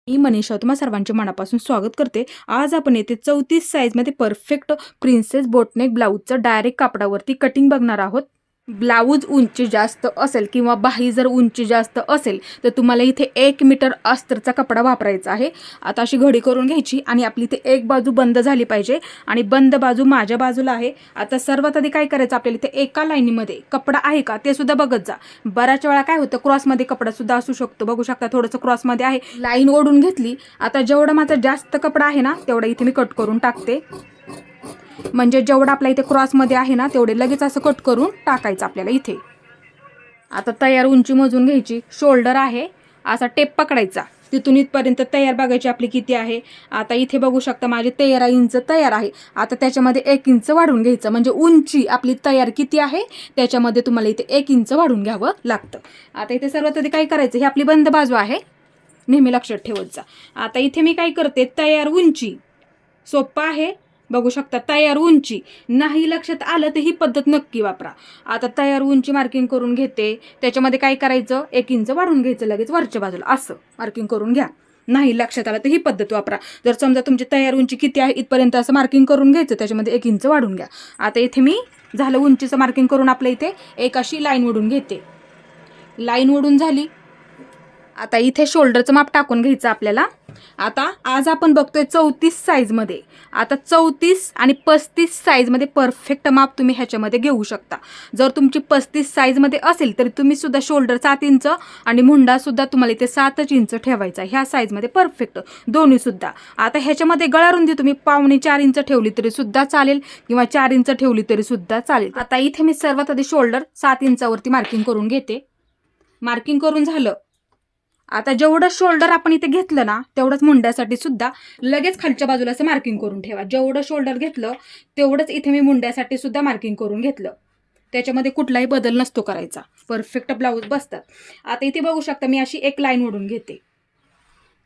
मी मनीषा तुम्हा सर्वांचे मनापासून स्वागत करते. आज आपण येथे 34 साईजमध्ये परफेक्ट प्रिन्सेस बोटनेक ब्लाऊजचं डायरेक्ट कापडावरती कटिंग बघणार आहोत. ब्लाऊज उंची जास्त असेल किंवा बाही जर उंची जास्त असेल तर तुम्हाला इथे 1 मीटर अस्तरचा कपडा वापरायचा आहे. आता अशी घडी करून घ्यायची आणि आपली इथे एक बाजू बंद झाली पाहिजे आणि बंद बाजू माझ्या बाजूला आहे. आता सर्वात आधी काय करायचं, आपल्याला इथे एका लाईनीमध्ये कपडा आहे का ते सुद्धा बघत जा. बऱ्याच वेळा काय होतं, क्रॉसमध्ये कपडा सुद्धा असू शकतो. बघू शकता थोडंसं क्रॉसमध्ये आहे. लाईन ओढून घेतली. आता जेवढा माझा जास्त कपडा आहे ना तेवढा इथे मी कट करून टाकते. म्हणजे जेवढा आपल्या इथे क्रॉसमध्ये आहे ना तेवढे लगेच असं कट करून टाकायचं आपल्याला इथे. आता तयार उंची मोजून घ्यायची. शोल्डर आहे असा टेप पकडायचा, तिथून इथपर्यंत तयार बघायची आपली किती आहे. आता इथे बघू शकता माझे 13 इंच तयार आहे. आता त्याच्यामध्ये 1 इंच वाढवून घ्यायचं, म्हणजे उंची आपली तयार किती आहे त्याच्यामध्ये तुम्हाला इथे 1 इंच वाढवून घ्यावं लागतं. आता इथे सर्वात आधी काय करायचं, ही आपली बंद बाजू आहे, नेहमी लक्षात ठेवत जा. आता इथे मी काय करते, तयार उंची सोपं आहे. बघू शकता तयार उंची नाही लक्षात आलं तर ही पद्धत नक्की वापरा. आता तयार उंची मार्किंग करून घेते. त्याच्यामध्ये काय करायचं, 1 इंच वाढवून घ्यायचं लगेच वरच्या बाजूला, असं मार्किंग करून घ्या. नाही लक्षात आलं तर ही पद्धत वापरा. जर समजा तुमची तयार उंची किती आहे इथपर्यंत असं मार्किंग करून घ्यायचं, त्याच्यामध्ये 1 इंच वाढून घ्या. आता इथे मी झालं उंचीचं मार्किंग करून आपल्या इथे एक अशी लाईन ओढून घेते. लाईन ओढून झाली. आता इथे शोल्डरचं माप टाकून घ्यायचं आपल्याला. आता आज आपण बघतोय 34 साईजमध्ये. आता 34 आणि 35 साईजमध्ये परफेक्ट माप तुम्ही ह्याच्यामध्ये घेऊ शकता. जर तुमची 35 साईजमध्ये असेल तरी तुम्ही सुद्धा शोल्डर 7 इंच आणि मुंडा सुद्धा तुम्हाला इथे 7 इंच ठेवायचा, ह्या साईजमध्ये परफेक्ट दोन्ही सुद्धा. आता ह्याच्यामध्ये गळारुंदी तुम्ही 4.5 इंच ठेवली तरी सुद्धा चालेल किंवा 4 इंच ठेवली तरी सुद्धा चालेल. आता इथे मी सर्वात आधी शोल्डर 7 इंचावरती मार्किंग करून घेते. मार्किंग करून झालं. आता जेवढं शोल्डर आपण इथे घेतलं ना तेवढंच मुंड्यासाठी सुद्धा लगेच खालच्या बाजूला असं मार्किंग करून ठेवा. जेवढं शोल्डर घेतलं तेवढंच इथे मी मुंड्यासाठी सुद्धा मार्किंग करून घेतलं. त्याच्यामध्ये कुठलाही बदल नसतो करायचा, परफेक्ट ब्लाऊज बसतात. आता इथे बघू शकता मी अशी एक लाईन ओढून घेते.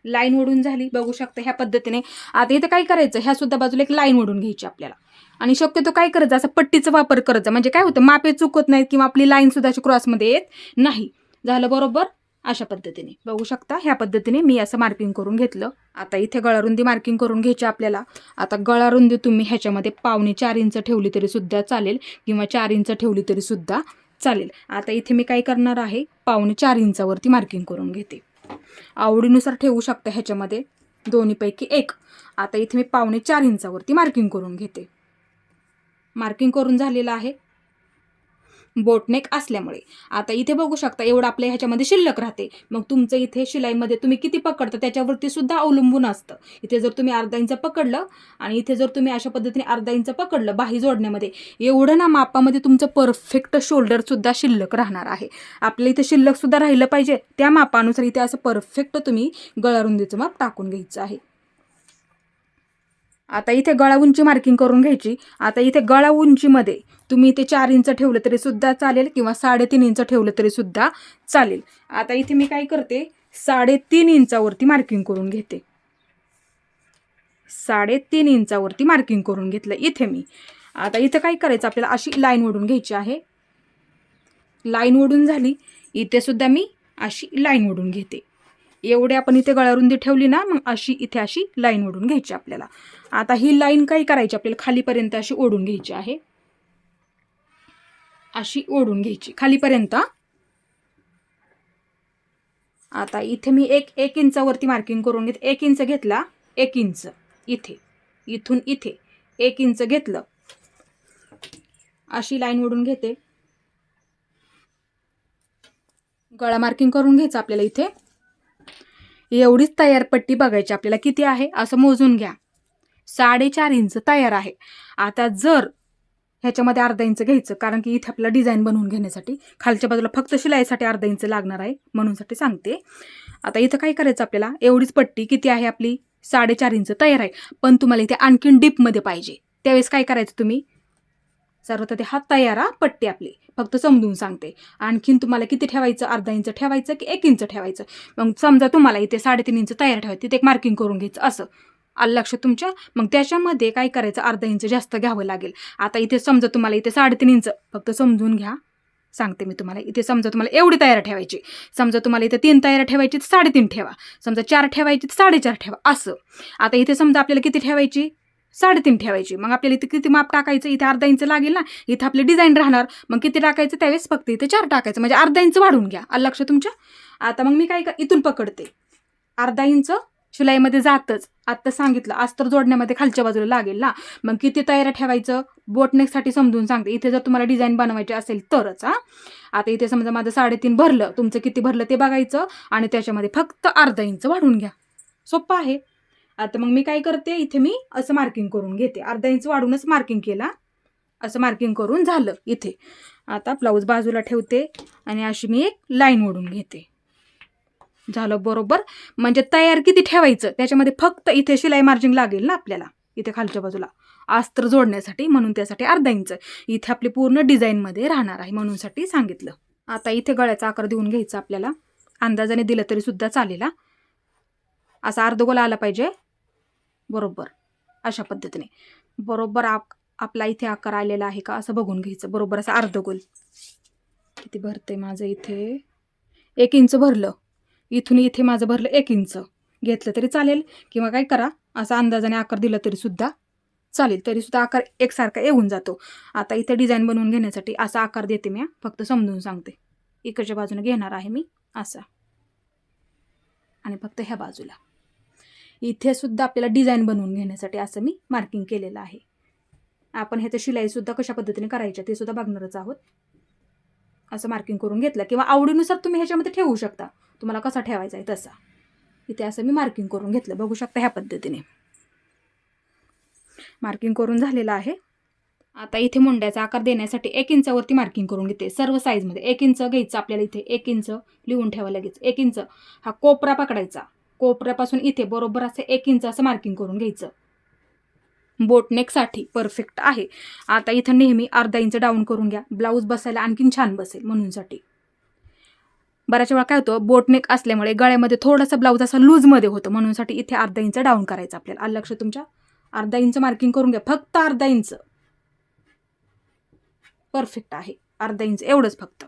लाईन ओढून झाली, बघू शकता ह्या पद्धतीने. आता इथे काय करायचं, ह्या सुद्धा बाजूला एक लाईन ओढून घ्यायची आपल्याला. आणि शक्यतो काय करायचं, असं पट्टीचा वापर करायचा, म्हणजे काय होतं मापे चुकत नाहीत किंवा आपली लाईन सुद्धा अशी क्रॉसमध्ये येत नाही. झालं बरोबर. अशा पद्धतीने बघू शकता, ह्या पद्धतीने मी असं मार्किंग करून घेतलं. आता इथे गळारुंदी मार्किंग करून घ्यायची आपल्याला. आता गळारुंदी तुम्ही ह्याच्यामध्ये 4.5 इंच ठेवली तरी सुद्धा चालेल किंवा 4 इंच ठेवली तरी सुद्धा चालेल. आता इथे मी काय करणार आहे, 4.5 इंचावरती मार्किंग करून घेते. आवडीनुसार ठेवू शकता ह्याच्यामध्ये दोन्हीपैकी एक. आता इथे मी 4.5 इंचावरती मार्किंग करून घेते. मार्किंग करून झालेलं आहे बोटनेक असल्यामुळे. आता इथे बघू शकता एवढं आपल्या ह्याच्यामध्ये शिल्लक राहते. मग तुमचं इथे शिलाईमध्ये तुम्ही किती पकडता त्याच्यावरती सुद्धा अवलंबून असतं. इथे जर तुम्ही अर्धा इंच पकडलं आणि इथे जर तुम्ही अशा पद्धतीने अर्धा इंच पकडलं बाही जोडण्यामध्ये, एवढं ना मापामध्ये तुमचं परफेक्ट शोल्डर सुद्धा शिल्लक राहणार आहे. आपल्या इथे शिल्लक सुद्धा राहिलं पाहिजे, त्या मापानुसार इथे असं परफेक्ट तुम्ही गळारुंदीचं माप टाकून घ्यायचं आहे. आता इथे गळा उंची मार्किंग करून घ्यायची. आता इथे गळा उंचीमध्ये तुम्ही इथे 4 इंच ठेवलं तरी सुद्धा चालेल किंवा 3.5 इंच ठेवलं तरी सुद्धा चालेल. आता इथे मी काय करते, 3.5 इंचावरती मार्किंग करून घेते. 3.5 इंचावरती मार्किंग करून घेतलं इथे मी. आता इथं काय करायचं, आपल्याला अशी लाईन ओढून घ्यायची आहे. लाईन ओढून झाली. इथे सुद्धा मी अशी लाईन ओढून घेते. एवढे आपण इथे गळारुंदी ठेवली ना, मग अशी इथे अशी लाईन ओढून घ्यायची आपल्याला. आता ही लाईन काय करायची, आपल्याला खालीपर्यंत अशी ओढून घ्यायची आहे. अशी ओढून घ्यायची खालीपर्यंत. आता इथे मी एक इंचावरती मार्किंग करून घेते. 1 इंच घेतला, 1 इंच इथे, इथून इथे 1 इंच घेतलं, अशी लाईन ओढून घेते. गळा मार्किंग करून घ्यायचं आपल्याला इथे. एवढीच तयार पट्टी बघायची आपल्याला किती आहे असं मोजून घ्या. 4.5 इंच तयार आहे. आता जर ह्याच्यामध्ये अर्धा इंच घ्यायचं, कारण की इथे आपल्याला डिझाईन बनवून घेण्यासाठी खालच्या बाजूला फक्त शिलाईसाठी अर्धा इंच लागणार आहे, म्हणूनसाठी सांगते. आता इथं काय करायचं, आपल्याला एवढीच पट्टी किती आहे आपली 4.5 इंच तयार आहे. पण तुम्हाला इथे आणखीन डीपमध्ये पाहिजे, त्यावेळेस काय करायचं, तुम्ही सर्वात आधी हा तयार पट्टी आपली फक्त समजून सांगते. आणखीन तुम्हाला किती ठेवायचं, अर्धा इंच ठेवायचं की 1 इंच ठेवायचं. मग समजा तुम्हाला इथे 3.5 इंच तयार ठेवायचं, तिथे एक मार्किंग करून घ्यायचं असं. आलं लक्षात तुमच्या. मग त्याच्यामध्ये काय करायचं, अर्धा इंच जास्त घ्यावं लागेल. आता इथे समजा तुम्हाला इथे 3.5 इंच, फक्त समजून घ्या, सांगते मी तुम्हाला. इथे समजा तुम्हाला एवढी तयारी ठेवायची, समजा तुम्हाला इथे 3 तयारी ठेवायची तर 3.5 ठेवा, समजा 4 ठेवायची तर 4.5 ठेवा असं. आता इथे समजा आपल्याला किती ठेवायची, 3.5 ठेवायची. मग आपल्याला इथे किती माप टाकायचं, इथे अर्धा इंच लागेल ना, इथे आपली डिझाईन राहणार. मग किती टाकायचं त्यावेळेस फक्त इथे 4 टाकायचं, म्हणजे अर्धा इंच वाढून घ्या. आलं लक्ष तुमच्या. आता मग मी काय इथून पकडते, अर्धा इंच शिलाईमध्ये जातच. आत्ता सांगितलं अस्तर जोडण्यामध्ये खालच्या बाजूला लागेल ना, मग किती तयारी ठेवायचं बोटनेकसाठी समजून सांगते. इथे जर तुम्हाला डिझाईन बनवायची असेल तरच. आता इथे समजा माझं 3.5 भरलं, तुमचं किती भरलं ते बघायचं आणि त्याच्यामध्ये फक्त अर्धा इंच वाढून घ्या. सोपं आहे. आता मग मी काय करते, इथे मी असं मार्किंग करून घेते, अर्धा इंच वाढूनच मार्किंग केला, असं मार्किंग करून झालं इथे. आता ब्लाऊज बाजूला ठेवते आणि अशी मी एक लाईन ओढून घेते. झालं बरोबर. म्हणजे तयार किती ठेवायचं त्याच्यामध्ये फक्त इथे शिलाई मार्जिन लागेल ना आपल्याला, इथे खालच्या बाजूला अस्तर जोडण्यासाठी, म्हणून त्यासाठी अर्धा इंच इथे आपली पूर्ण डिझाईनमध्ये राहणार आहे, म्हणूनसाठी सांगितलं. आता इथे गळ्याचा आकार देऊन घ्यायचा आपल्याला, अंदाजाने दिलं तरी सुद्धा चालेल. असा अर्धगोल आला पाहिजे बरोबर, अशा पद्धतीने बरोबर आपला इथे आकार आलेला आहे का असं बघून घ्यायचं. बरोबर असा अर्धगोल. किती भरते माझं, इथे 1 इंच भरलं, इथून इथे माझं भरलं 1 इंच घेतलं तरी चालेल, किंवा काय करा असा अंदाजाने आकार दिला तरी सुद्धा चालेल, तरी सुद्धा आकार एकसारखा येऊन जातो. आता इथे डिझाईन बनवून घेण्यासाठी असा आकार देते मी, फक्त समजून सांगते. इकडच्या बाजूने घेणार आहे मी असा, आणि फक्त ह्या बाजूला इथे सुद्धा आपल्याला डिझाईन बनवून घेण्यासाठी असं मी मार्किंग केलेलं आहे. आपण ह्याचं शिलाईसुद्धा कशा पद्धतीने करायचं ते सुद्धा बघणारच आहोत. असं मार्किंग करून घेतलं, किंवा आवडीनुसार तुम्ही ह्याच्यामध्ये ठेवू शकता, तुम्हाला कसा ठेवायचा आहे तसा. इथे असं मी मार्किंग करून घेतलं, बघू शकता ह्या पद्धतीने मार्किंग करून झालेलं आहे. आता इथे मुंड्याचा आकार देण्यासाठी 1 इंचावरती मार्किंग करून घेते. सर्व साईजमध्ये 1 इंच घ्यायचं आपल्याला. इथे 1 इंच लिहून ठेवा लगेच. 1 इंच हा कोपरा पकडायचा, कोपऱ्यापासून इथे बरोबर असं 1 इंच असं मार्किंग करून घ्यायचं. बोटनेकसाठी परफेक्ट आहे. आता इथं नेहमी अर्धा इंच डाऊन करून घ्या, ब्लाऊज बसायला आणखीन छान बसेल म्हणूनसाठी. बऱ्याच वेळा काय होतं, बोटनेक असल्यामुळे गळ्यामध्ये थोडासा ब्लाऊज असा लूजमध्ये होतं, म्हणूनसाठी इथे अर्धा इंच डाऊन करायचं आपल्याला. आलं लक्ष तुमच्या. अर्धा इंच मार्किंग करून घ्या, फक्त अर्धा इंच. परफेक्ट आहे, अर्धा इंच एवढंच फक्त.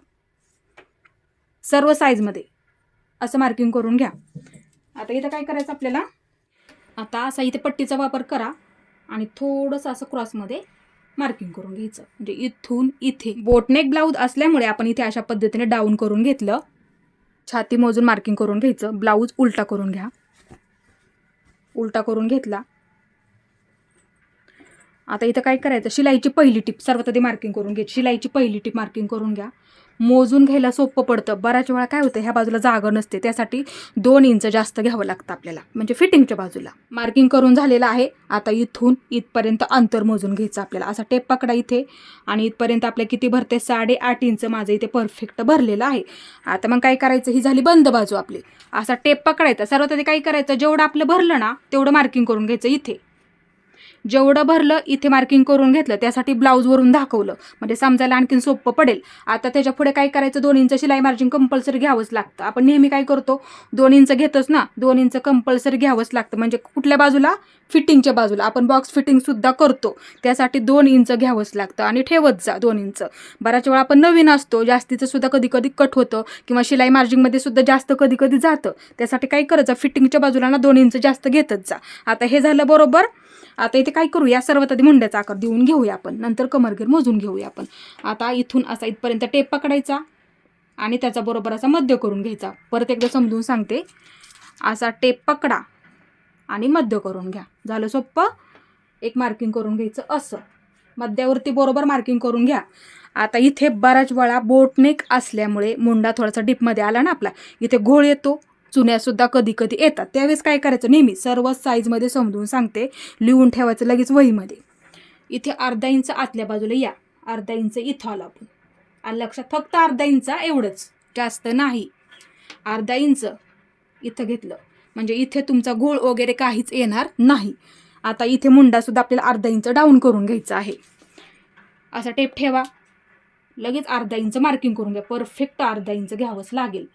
सर्व साईजमध्ये असं मार्किंग करून घ्या. आता इथं काय करायचं आपल्याला, आता असा इथे पट्टीचा वापर करा आणि थोडंसं असं क्रॉसमध्ये मार्किंग करून घ्यायचं. म्हणजे इथून इथे बोटनेक ब्लाऊज असल्यामुळे आपण इथे अशा पद्धतीने डाऊन करून घेतलं. छाती मोजून मार्किंग करून घ्यायचं. ब्लाऊज उलटा करून घ्या, उलटा करून घेतला. आता इथं काय करायचं, शिलाईची पहिली टिप सर्वात आधी मार्किंग करून घ्यायची. शिलाईची पहिली टिप मार्किंग करून घ्या. मोजून घ्यायला सोपं पडतं. बऱ्याच वेळा काय होतं, ह्या बाजूला जागा नसते, त्यासाठी 2 इंच जास्त घ्यावं लागतं आपल्याला, म्हणजे फिटिंगच्या बाजूला. मार्किंग करून झालेलं आहे. आता इथून इथपर्यंत अंतर मोजून घ्यायचं आपल्याला. असा टेप पकडा इथे, आणि इथपर्यंत आपल्या किती भरते, 8.5 इंच माझं इथे परफेक्ट भरलेलं आहे. आता मग काय करायचं, ही झाली बंद बाजू आपली. असा टेप पकडायचा. सर्वात आधी काय करायचं, जेवढं आपलं भरलं ना तेवढं मार्किंग करून घ्यायचं. इथे जेवढं भरलं इथे मार्किंग करून घेतलं, त्यासाठी ब्लाऊजवरून दाखवलं, म्हणजे समजायला आणखीन सोपं पडेल. आता त्याच्या पुढे काय करायचं, 2 इंच शिलाई मार्जिन कंपल्सरी घ्यावंच लागतं. आपण नेहमी काय करतो, 2 इंच घेतोच ना, 2 इंच कंपल्सरी घ्यावंच लागतं. म्हणजे कुठल्या बाजूला, फिटिंगच्या बाजूला. आपण बॉक्स फिटिंगसुद्धा करतो, त्यासाठी 2 इंच घ्यावंच लागतं, आणि ठेवत जा 2 इंच. बऱ्याच वेळा आपण नवीन असतो, जास्तीचं सुद्धा कधी कधी कट होतं, किंवा शिलाई मार्जिनमध्ये सुद्धा जास्त कधी कधी जातं. त्यासाठी काय करायचं, फिटिंगच्या बाजूला ना 2 इंच जास्त घेतच जा. आता हे झालं बरोबर. आता इथे काय करूया, सर्वात आधी मुंड्याचा आकार देऊन घेऊया आपण, नंतर कमरघेर मोजून घेऊया आपण. आता इथून असा इथपर्यंत टेप पकडायचा आणि त्याचा बरोबर असा मध्य करून घ्यायचा. परत एकदा समजून सांगते, असा टेप पकडा आणि मध्य करून घ्या. झालं सोप्पं. एक मार्किंग करून घ्यायचं, असं मध्यावरती बरोबर मार्किंग करून घ्या. आता इथे बऱ्याच वेळा बोटनेक असल्यामुळे मुंडा थोडासा डीपमध्ये आला ना आपला, इथे घोळ येतो, चुन्यासुद्धा कधी कधी येतात. त्यावेळेस काय करायचं, नेहमी सर्व साईजमध्ये समजून सांगते, लिहून ठेवायचं लगेच वहीमध्ये. इथे अर्धा इंच आतल्या बाजूला या, अर्धा इंच इथं आला आपण. आणि लक्षात, फक्त अर्धा इंच एवढंच, जास्त नाही. अर्धा इंच इथं घेतलं म्हणजे इथे तुमचा घोळ वगैरे काहीच येणार नाही. आता इथे मुंडासुद्धा आपल्याला अर्धा इंच डाऊन करून घ्यायचा आहे. असा टेप ठेवा, लगेच अर्धा इंच मार्किंग करून घ्या. परफेक्ट अर्धा इंच घ्यावंच लागेल.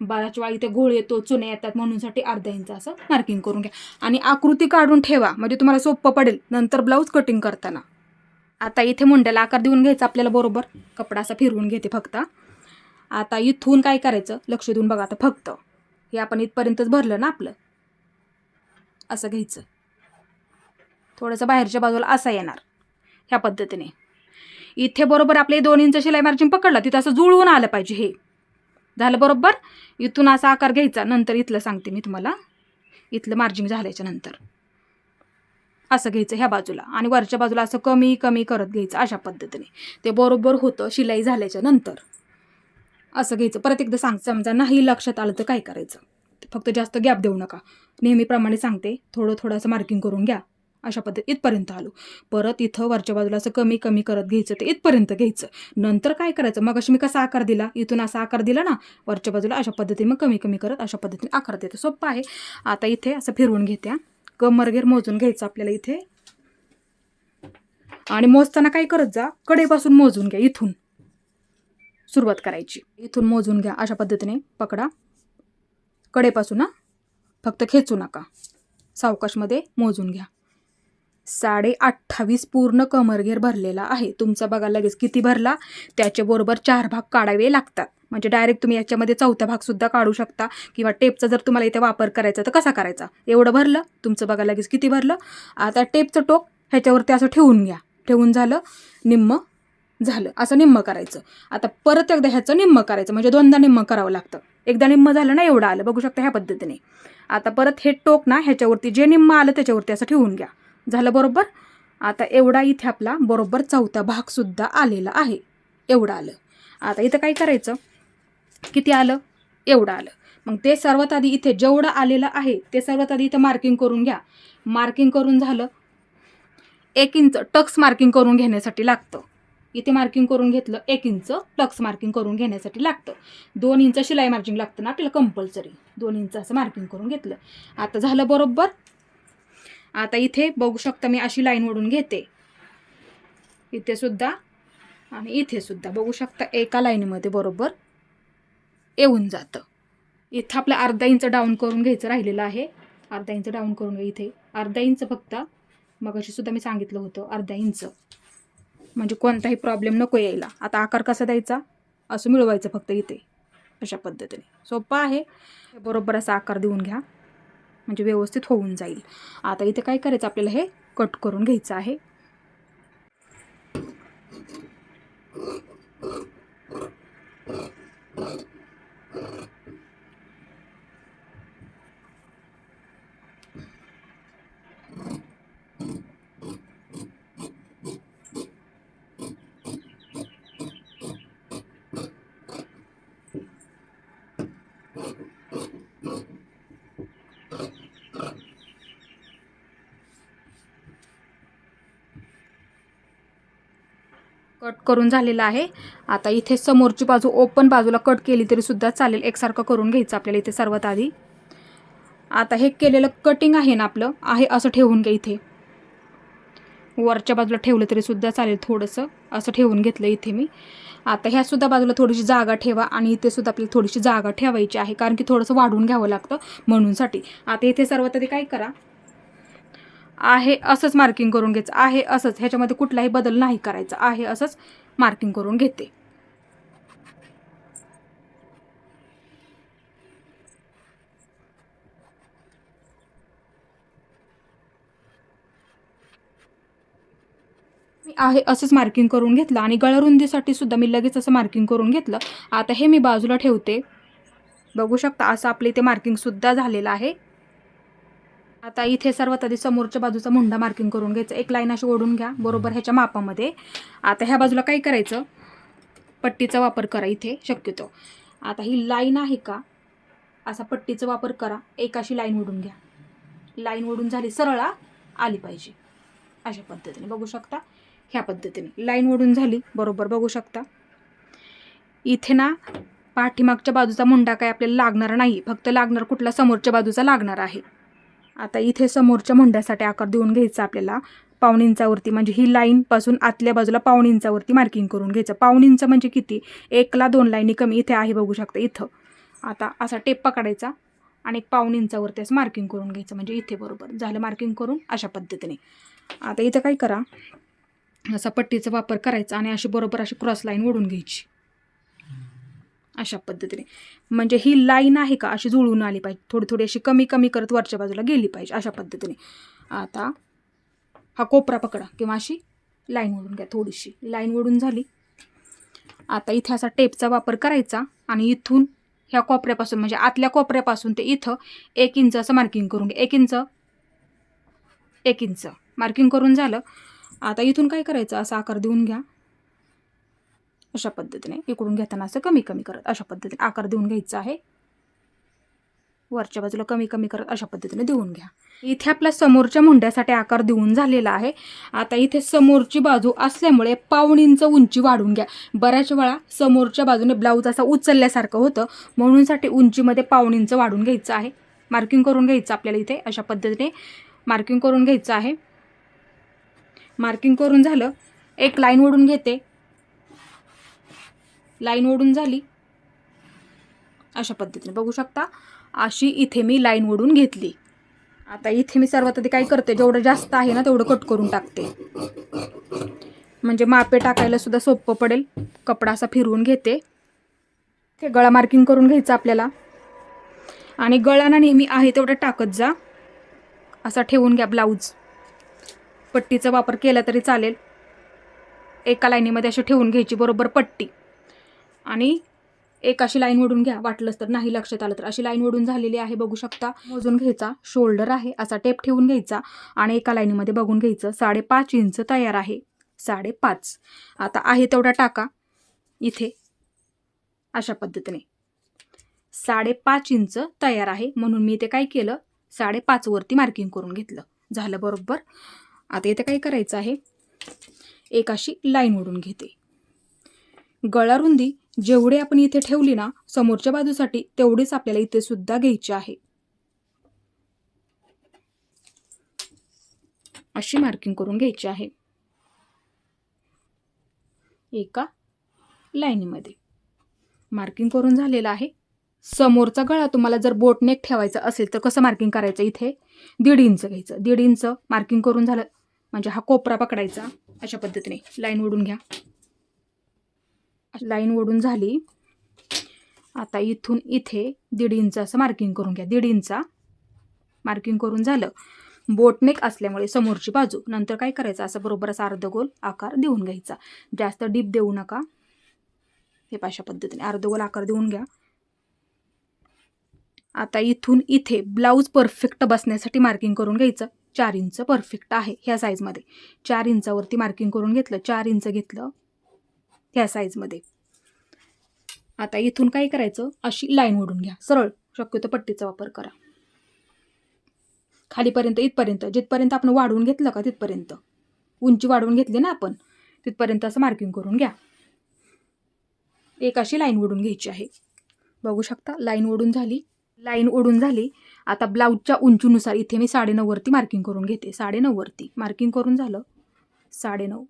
बऱ्याच वेळा इथे घोळ येतो, चुने येतात, म्हणूनसाठी अर्धा इंच असं मार्किंग करून घ्या. आणि आकृती काढून ठेवा, म्हणजे तुम्हाला सोपं पडेल नंतर ब्लाऊज कटिंग करताना. आता इथे मुंड्याला आकार देऊन घ्यायचा आपल्याला. बरोबर कपडा असा फिरवून घेते फक्त, आता इथून काय करायचं लक्ष देऊन बघा. आता फक्त हे आपण इथपर्यंतच भरलं ना आपलं, असं घ्यायचं. थोडंसं बाहेरच्या बाजूला असा येणार ह्या पद्धतीने. इथे बरोबर आपले 2 इंच शिलाई मार्जिन पकडलं, तिथं असं जुळवून आलं पाहिजे. हे झालं बरोबर. इथून असा आकार घ्यायचा. नंतर इथलं सांगते मी तुम्हाला, इथलं मार्जिन झाल्याच्या नंतर असं घ्यायचं ह्या बाजूला आणि वरच्या बाजूला असं कमी कमी करत घ्यायचं. अशा पद्धतीने ते बरोबर होतं शिलाई झाल्याच्या नंतर. असं घ्यायचं. परत एकदा समजा नाही लक्षात आलं तर काय करायचं, फक्त जास्त गॅप देऊ नका. नेहमीप्रमाणे सांगते, थोडं असं मार्किंग करून घ्या. अशा पद्धती इथपर्यंत आलो. परत इथं वरच्या बाजूला असं कमी कमी करत घ्यायचं, ते इथपर्यंत घ्यायचं. नंतर काय करायचं, मग अशी मी कसा आकार दिला, इथून असा आकार दिला ना वरच्या बाजूला, अशा पद्धतीने मग कमी कमी करत अशा पद्धतीने आकार देते. सोपं आहे. आता इथे असं फिरवून घेत्या. कमरघेर मोजून घ्यायचं आपल्याला इथे. आणि मोजताना काय करत जा, कडेपासून मोजून घ्या. इथून सुरुवात करायची, इथून मोजून घ्या. अशा पद्धतीने पकडा कडेपासून, फक्त खेचू नका. सावकाशमध्ये मोजून घ्या. 28.5 पूर्ण कमरघेर भरलेला आहे तुमचा. बघा लगेच किती भरला. त्याच्याबरोबर 4 भाग काढावे लागतात. म्हणजे डायरेक्ट तुम्ही याच्यामध्ये 4था भाग सुद्धा काढू शकता, किंवा टेपचा जर तुम्हाला इथे वापर करायचा तर कसा करायचा. एवढं भरलं तुमचं, बघा लगेच किती भरलं. आता टेपचं टोक ह्याच्यावरती असं ठेवून घ्या. ठेवून झालं, निम्म झालं. असं निम्म करायचं. आता परत एकदा ह्याचं निम्म करायचं, म्हणजे 2दा निम्म करावं लागतं. एकदा निम्म झालं ना, एवढं आलं, बघू शकता ह्या पद्धतीने. आता परत हे टोक ना ह्याच्यावरती जे निम्म आलं त्याच्यावरती असं ठेवून घ्या. झालं बरोबर. आता एवढा इथे आपला बरोबर 4था भाग सुद्धा आलेला आहे. एवढं आलं. आता इथं काय करायचं, किती आलं, एवढं आलं. मग ते सर्वात आधी इथे जेवढं आलेलं आहे ते सर्वात आधी इथं मार्किंग करून घ्या. मार्किंग करून झालं, 1 इंच टक्स मार्किंग करून घेण्यासाठी लागतं. इथे मार्किंग करून घेतलं, 1 इंच टक्स मार्किंग करून घेण्यासाठी लागतं. 2 इंच शिलाई मार्जिन लागतं ना आपल्याला कंपल्सरी. 2 इंच असं मार्किंग करून घेतलं. आता झालं बरोबर. आता इथे बघू शकता मी अशी लाईन ओढून घेते, इथे सुद्धा आणि इथे सुद्धा बघू शकता एका लाईनीमध्ये बरोबर येऊन जातं. इथं आपलं अर्धा इंच डाऊन करून घ्यायचं राहिलेलं आहे. अर्धा इंच डाऊन करून घ्या. इथे अर्धा इंच फक्त, मग अशी सुद्धा मी सांगितलं होतं अर्धा इंच, म्हणजे कोणताही प्रॉब्लेम नको यायला. आता आकार कसा द्यायचा, असं मिळवायचं फक्त इथे अशा पद्धतीने. सोपं आहे. बरोबर असा आकार देऊन घ्या, म्हणजे व्यवस्थित होऊन जाईल. आता इथे काय करायचं, आपल्याला हे कट करून घ्यायचं आहे. कट करून झालेला आहे. आता इथे समोरची बाजू ओपन बाजूला कट केली तरी सुद्धा चालेल. एकसारखं करून घ्यायचं आपल्याला इथे सर्वात आधी. आता हे केलेलं कटिंग आहे ना आपलं, आहे असं ठेवून घ्या. इथे वरच्या बाजूला ठेवलं तरी सुद्धा चालेल. थोडंसं असं ठेवून घेतलं इथे मी. आता ह्या सुद्धा बाजूला थोडीशी जागा ठेवा आणि इथे सुद्धा आपल्याला थोडीशी जागा ठेवायची आहे, कारण की थोडंसं वाढवून घ्यावं लागतं म्हणूनसाठी. आता इथे सर्वात आधी काय करा, आहे असंच मार्किंग करून घ्यायचं. आहे असंच, ह्याच्यामध्ये कुठलाही बदल नाही करायचा. आहे असंच मार्किंग करून घेते. मी आहे असंच मार्किंग करून घेतलं आणि गळारुंदीसाठी सुद्धा मी लगेच असं मार्किंग करून घेतलं. आता हे मी बाजूला ठेवते. बघू शकता असं आपलं इथे मार्किंग सुद्धा झालेलं आहे. आता इथे सर्वात आधी समोरच्या बाजूचा मुंडा मार्किंग करून घ्यायचा. एक लाईन अशी ओढून घ्या बरोबर ह्याच्या मापामध्ये. आता ह्या बाजूला काय करायचं, पट्टीचा वापर करा इथे शक्यतो. आता ही लाईन आहे का, असा पट्टीचा वापर करा. एक अशी लाईन ओढून घ्या. लाईन ओढून झाली, सरळ आली पाहिजे अशा पद्धतीने. बघू शकता ह्या पद्धतीने लाईन ओढून झाली बरोबर. बघू शकता इथे ना पाठीमागच्या बाजूचा मुंडा काय आपल्याला लागणार नाही, फक्त लागणार कुठला, समोरच्या बाजूचा लागणार आहे. आता इथे समोरच्या मुंड्यासाठी आकार देऊन घ्यायचा आपल्याला 1.5 इंचावरती, म्हणजे ही लाईन पासून आतल्या बाजूला 1.5 इंचावरती मार्किंग करून घ्यायचं. 1.5 इंच म्हणजे किती, 1 ला 2 लाईनी कमी इथे आहे बघू शकता इथं. आता असा टेप पकडायचा आणि 1.5 इंचावरती असं मार्किंग करून घ्यायचं, म्हणजे इथे बरोबर झालं मार्किंग करून अशा पद्धतीने. आता इथं काय करा, असा पट्टीचा वापर करायचा आणि अशी बरोबर अशी क्रॉस लाईन ओढून घ्यायची अशा पद्धतीने. म्हणजे ही लाईन आहे का अशी जुळून आली पाहिजे, थोडी थोडी अशी कमी कमी करत वरच्या बाजूला गेली पाहिजे अशा पद्धतीने. आता हा कोपरा पकडा किंवा अशी लाईन ओढून घ्या, थोडीशी लाईन ओढून झाली. आता इथे असा टेपचा वापर करायचा आणि इथून ह्या कोपऱ्यापासून म्हणजे आतल्या कोपऱ्यापासून ते इथं 1 इंच असं मार्किंग करून घ्या. 1 इंच मार्किंग करून झालं. आता इथून काय करायचं, असा आकार देऊन घ्या अशा पद्धतीने. इकडून घेताना असं कमी कमी करत अशा पद्धतीने आकार देऊन घ्यायचा आहे. वरच्या बाजूला कमी कमी करत अशा पद्धतीने देऊन घ्या. इथे आपला समोरच्या मुंड्यासाठी आकार देऊन झालेला आहे. आता इथे समोरची बाजू असल्यामुळे 1.5 इंच उंची वाढून घ्या. बऱ्याच वेळा समोरच्या बाजूने ब्लाऊज असा उचलल्यासारखं होतं, म्हणूनसाठी उंचीमध्ये 1.5 इंच वाढून घ्यायचं आहे. मार्किंग करून घ्यायचं आपल्याला इथे अशा पद्धतीने मार्किंग करून घ्यायचं आहे. मार्किंग करून झालं, एक लाईन ओढून घेते. लाईन ओढून झाली अशा पद्धतीने बघू शकता. अशी इथे मी लाईन ओढून घेतली. आता इथे मी सर्वात आधी काय करते, जेवढं जास्त आहे ना तेवढं कट करून टाकते, म्हणजे मापे टाकायला सुद्धा सोपं पडेल. कपडा असा फिरवून घेते. ते गळा मार्किंग करून घ्यायचा आपल्याला आणि गळाना नेहमी आहे तेवढं टाकत जा. असा ठेवून घ्या ब्लाऊज. पट्टीचा वापर केला तरी चालेल. एका लाईनीमध्ये अशी ठेवून घ्यायची बरोबर पट्टी आणि एक अशी लाईन ओढून घ्या. वाटलंच तर नाही लक्षात आलं तर अशी लाईन ओढून झालेली आहे बघू शकता. मोजून घ्यायचा. शोल्डर आहे असा टेप ठेवून घ्यायचा आणि एका लाईनीमध्ये बघून घ्यायचं. 5.5 इंच तयार आहे. 5.5 आता आहे तेवढा टाका इथे अशा पद्धतीने. 5.5 इंच तयार आहे म्हणून मी इथे काय केलं, 5.5 वरती मार्किंग करून घेतलं. झालं बरोबर. आता इथे काय करायचं आहे, एक अशी लाईन ओढून घेते. गळा रुंदी जेवढी आपण इथे ठेवली ना समोरच्या बाजूसाठी तेवढीच आपल्याला इथे सुद्धा घ्यायची आहे. अशी मार्किंग करून घ्यायची आहे एका लाईनीमध्ये. मार्किंग करून झालेलं आहे. समोरचा गळा तुम्हाला जर बोटनेक ठेवायचा असेल तर कसं मार्किंग करायचं, इथे 1.5 इंच घ्यायचं. 1.5 इंच मार्किंग करून झालं म्हणजे हा कोपरा पकडायचा अशा पद्धतीने. लाईन ओढून घ्या. लाईन ओढून झाली. आता इथून इथे 1.5 इंच असं मार्किंग करून घ्या. 1.5 इंच मार्किंग करून झालं. बोटनेक असल्यामुळे समोरची बाजू नंतर काय करायचं, असं बरोबर असा अर्धगोल आकार देऊन घ्यायचा. जास्त डीप देऊ नका. हे अशा पद्धतीने अर्धगोल आकार देऊन घ्या. आता इथून इथे ब्लाऊज परफेक्ट बसण्यासाठी मार्किंग करून घ्यायचं. 4 इंच परफेक्ट आहे ह्या साईजमध्ये. 4 इंचावरती मार्किंग करून घेतलं. 4 इंच घेतलं ह्या साईजमध्ये. आता इथून काय करायचं, अशी लाईन ओढून घ्या. सरळ, शक्यतो पट्टीचा वापर करा. खालीपर्यंत इथपर्यंत जिथपर्यंत आपण वाढवून घेतलं का तिथपर्यंत, उंची वाढवून घेतली ना आपण तिथपर्यंत असं मार्किंग करून घ्या. एक अशी लाईन ओढून घ्यायची आहे बघू शकता. लाईन ओढून झाली. लाईन ओढून झाली. आता ब्लाऊजच्या उंचीनुसार इथे मी 9.5 वरती मार्किंग करून घेते. 9.5 वरती मार्किंग करून झालं. 9.5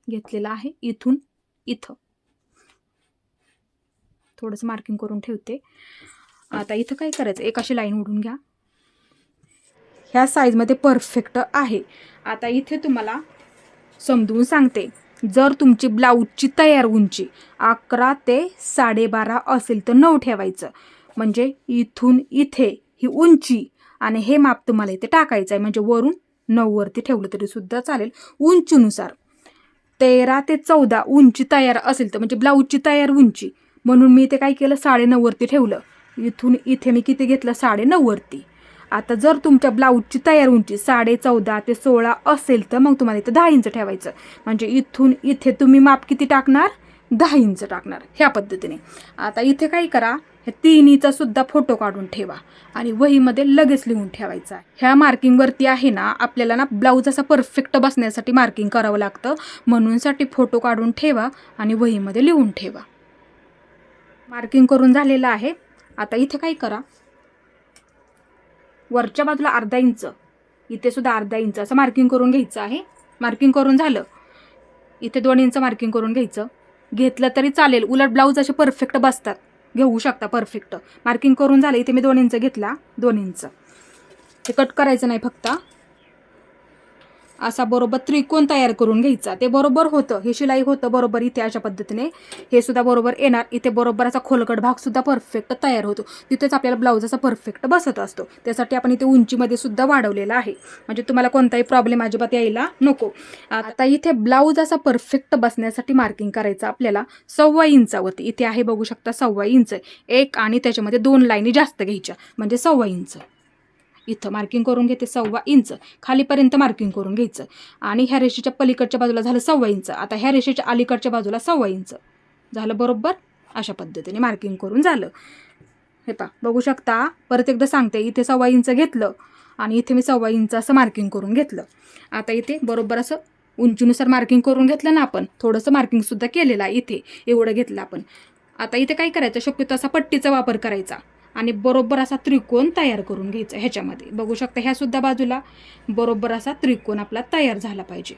घेतलेलं आहे. इथून इथं थोडंसं मार्किंग करून ठेवते. आता इथं काय करायचं, एक अशी लाईन ओढून घ्या. ह्या साईजमध्ये परफेक्ट आहे. आता इथे तुम्हाला समजून सांगते, जर तुमची ब्लाऊजची तयार उंची 11 ते 12.5 असेल तर 9 ठेवायचं. म्हणजे इथून इथे ही उंची आणि हे माप तुम्हाला इथे टाकायचं आहे. म्हणजे वरून 9 वरती ठेवलं तरी सुद्धा चालेल. उंचीनुसार 13 ते 14 उंची तयार असेल तर म्हणजे ब्लाऊजची तयार उंची, म्हणून मी इथे काय केलं 9.5 वरती ठेवलं. इथून इथे मी किती घेतलं 9.5 वरती. आता जर तुमच्या ब्लाऊजची तयार उंची 14.5 ते 16 असेल तर मग तुम्हाला इथं 10 इंच ठेवायचं. म्हणजे इथून इथे तुम्ही माप किती टाकणार, 10 इंच टाकणार ह्या पद्धतीने. आता इथे काय करा, हे 3चा सुद्धा फोटो काढून ठेवा आणि वहीमध्ये लगेच लिहून ठेवायचा. ह्या मार्किंगवरती आहे ना आपल्याला ना ब्लाऊज असा परफेक्ट बसण्यासाठी मार्किंग करावं लागतं, म्हणूनसाठी फोटो काढून ठेवा आणि वहीमध्ये लिहून ठेवा. मार्किंग करून झालेलं आहे. आता इथे काय करा, वरच्या बाजूला अर्धा इंच, इथे सुद्धा अर्धा इंच असं मार्किंग करून घ्यायचं आहे. मार्किंग करून झालं. इथे 2 इंच मार्किंग करून घ्यायचं. घेतलं तरी चालेल, उलट ब्लाऊज असे परफेक्ट बसतात, घेऊ शकता परफेक्ट. मार्किंग करून झालं. इथे मी 2 इंच घेतला. 2 इंच हे कट करायचं नाही फक्त. असा बरोबर त्रिकोण तयार करून घ्यायचा. ते बरोबर होतं, हे शिलाई होतं बरोबर इथे अशा पद्धतीने. हे सुद्धा बरोबर येणार. इथे बरोबर असा खोलगट भाग सुद्धा परफेक्ट तयार होतो. तिथेच आपल्याला ब्लाऊज असा परफेक्ट बसत असतो. त्यासाठी आपण इथे उंचीमध्ये सुद्धा वाढवलेला आहे, म्हणजे तुम्हाला कोणताही प्रॉब्लेम अजिबात यायला नको. आता इथे ब्लाऊज असा परफेक्ट बसण्यासाठी मार्किंग करायचं आपल्याला 1.25 इंचावरती. इथे आहे बघू शकता 1.25 इंच. एक आणि त्याच्यामध्ये 2 लाईनी जास्त घ्यायच्या, म्हणजे 1.25 इंच. इथं मार्किंग करून घेते 1.25 इंच. खालीपर्यंत मार्किंग करून घ्यायचं. आणि ह्या रेषेच्या पलीकडच्या बाजूला झालं 1.25 इंच. आता ह्या रेषेच्या अलीकडच्या बाजूला 1.25 इंच झालं बरोबर. अशा पद्धतीने मार्किंग करून झालं. हे पहा बघू शकता. परत एकदा सांगते, इथे 1.25 इंच घेतलं आणि इथे मी 1.25 इंच असं मार्किंग करून घेतलं. आता इथे बरोबर असं उंचीनुसार मार्किंग करून घेतलं ना आपण. थोडंसं मार्किंगसुद्धा केलेलं आहे इथे, एवढं घेतलं आपण. आता इथे काय करायचं, शक्यतो असा पट्टीचा वापर करायचा आणि बरोबर असा त्रिकोण तयार करून घ्यायचा. ह्याच्यामध्ये बघू शकता ह्या सुद्धा बाजूला बरोबर असा त्रिकोण आपला तयार झाला पाहिजे.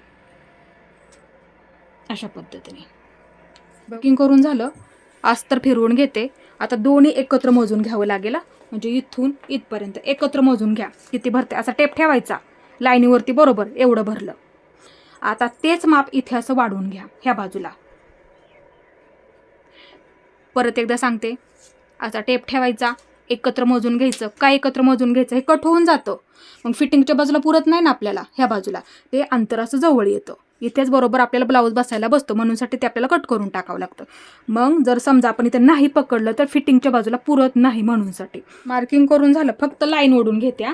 अशा पद्धतीने मार्किंग करून झालं. अस्तर फिरवून घेते. आता दोन्ही एकत्र मोजून घ्यावं लागेल, म्हणजे इथून इथपर्यंत एकत्र मोजून घ्या किती भरते. असा टेप ठेवायचा लाईनीवरती, बरोबर एवढं भरलं. आता तेच माप इथे असं वाढवून घ्या ह्या बाजूला. परत एकदा सांगते, असा टेप ठेवायचा, एकत्र मोजून घ्यायचं. काय एकत्र मोजून घ्यायचं, हे कट होऊन जातं, मग फिटिंगच्या बाजूला पुरत नाही ना आपल्याला. ह्या बाजूला ते अंतर असं जवळ येतं. इथेच बरोबर आपल्याला ब्लाऊज बसायला बसतो, म्हणूनसाठी ते आपल्याला कट करून टाकावं लागतं. मग जर समजा आपण इथे नाही पकडलं तर फिटिंगच्या बाजूला पुरत नाही, म्हणूनसाठी. मार्किंग करून झालं, फक्त लाईन ओढून घेत्या.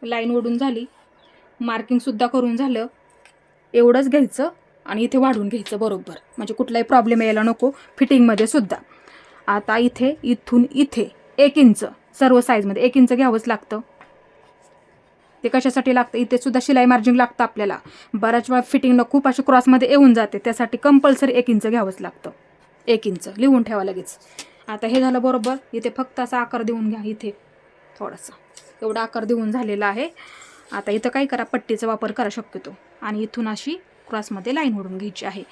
लाईन ओढून झाली, मार्किंगसुद्धा करून झालं. एवढंच घ्यायचं आणि इथे वाढून घ्यायचं बरोबर, म्हणजे कुठलाही प्रॉब्लेम यायला नको फिटिंगमध्ये सुद्धा. आता इथे इथून इथे 1 इंच, सर्व साईजमध्ये 1 इंच घ्यावंच लागतं. ते कशासाठी लागतं, इथे सुद्धा शिलाई मार्जिन लागतं आपल्याला. बऱ्याच वेळा फिटिंगला खूप अशी क्रॉसमध्ये येऊन जाते, त्यासाठी कंपल्सरी 1 इंच घ्यावंच लागतं. 1 इंच लिहून ठेवा लगेच. आता हे झालं बरोबर. इथे फक्त असा आकार देऊन घ्या, इथे थोडासा एवढा आकार देऊन झालेला आहे. आता इथं काय करा, पट्टीचा वापर करा शक्यतो, आणि इथून अशी क्रॉसमध्ये लाईन ओढून घ्यायची आहे.